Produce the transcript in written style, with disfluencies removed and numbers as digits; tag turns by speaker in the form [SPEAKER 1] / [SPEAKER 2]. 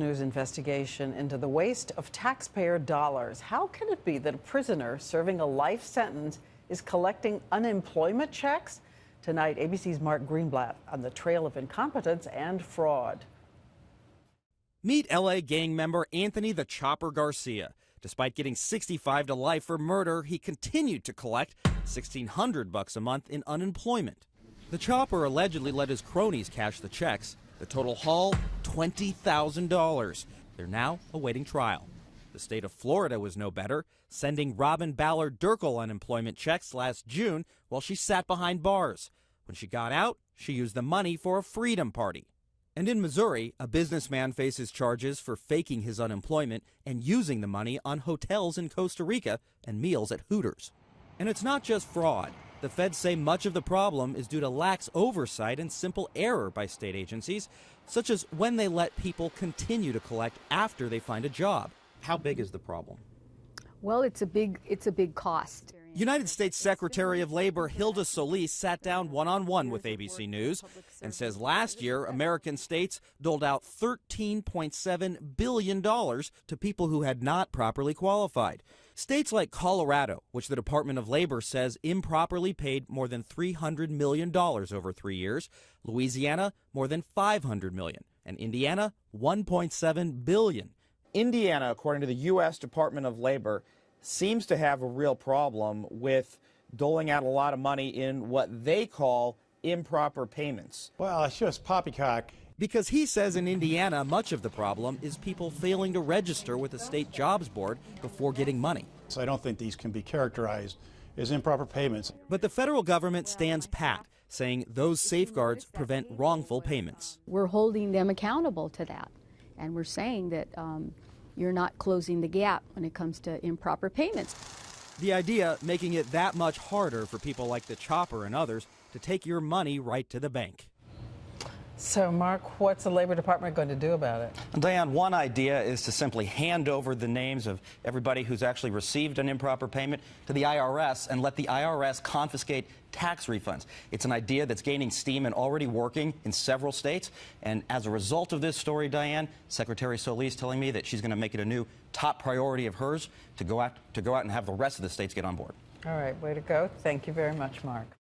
[SPEAKER 1] News investigation into the waste of taxpayer dollars. How can it be that a prisoner serving a life sentence is collecting unemployment checks? Tonight, ABC's Mark Greenblatt on the trail of incompetence and fraud.
[SPEAKER 2] Meet LA gang member Anthony the Chopper Garcia. Despite getting 65 to life for murder, he continued to collect $1,600 a month in unemployment. The Chopper allegedly let his cronies cash the checks. The total haul, $20,000. They're now awaiting trial. The state of Florida was no better, sending Robin Ballard Terkel unemployment checks last June while she sat behind bars. When she got out, she used the money for a freedom party. And in Missouri, a businessman faces charges for faking his unemployment and using the money on hotels in Costa Rica and meals at Hooters. And it's not just fraud. The feds say much of the problem is due to lax oversight and simple error by state agencies, such as when they let people continue to collect after they find a job. How big is the problem?
[SPEAKER 3] Well, it's a big cost.
[SPEAKER 2] United States Secretary of Labor Hilda Solis sat down one-on-one with ABC News and says last year American states doled out $13.7 billion to people who had not properly qualified. States like Colorado, which the Department of Labor says improperly paid more than $300 million over 3 years, Louisiana more than $500 million, and Indiana $1.7 billion.
[SPEAKER 4] Indiana, according to the U.S. Department of Labor, seems to have a real problem with doling out a lot of money in what they call improper payments.
[SPEAKER 5] Well, it's just poppycock.
[SPEAKER 2] Because he says in Indiana, much of the problem is people failing to register with the state jobs board before getting money.
[SPEAKER 5] So I don't think these can be characterized as improper payments.
[SPEAKER 2] But the federal government stands pat, saying those safeguards prevent wrongful payments.
[SPEAKER 3] We're holding them accountable to that, and we're saying that you're not closing the gap when it comes to improper payments.
[SPEAKER 2] The idea making it that much harder for people like the Chopper and others to take your money right to the bank.
[SPEAKER 1] So, Mark, what's the Labor Department going to do about it?
[SPEAKER 4] Diane, one idea is to simply hand over the names of everybody who's actually received an improper payment to the IRS and let the IRS confiscate tax refunds. It's an idea that's gaining steam and already working in several states. And as a result of this story, Diane, Secretary Solis telling me that she's going to make it a new top priority of hers to go out and have the rest of the states get on board.
[SPEAKER 1] All right, way to go. Thank you very much, Mark.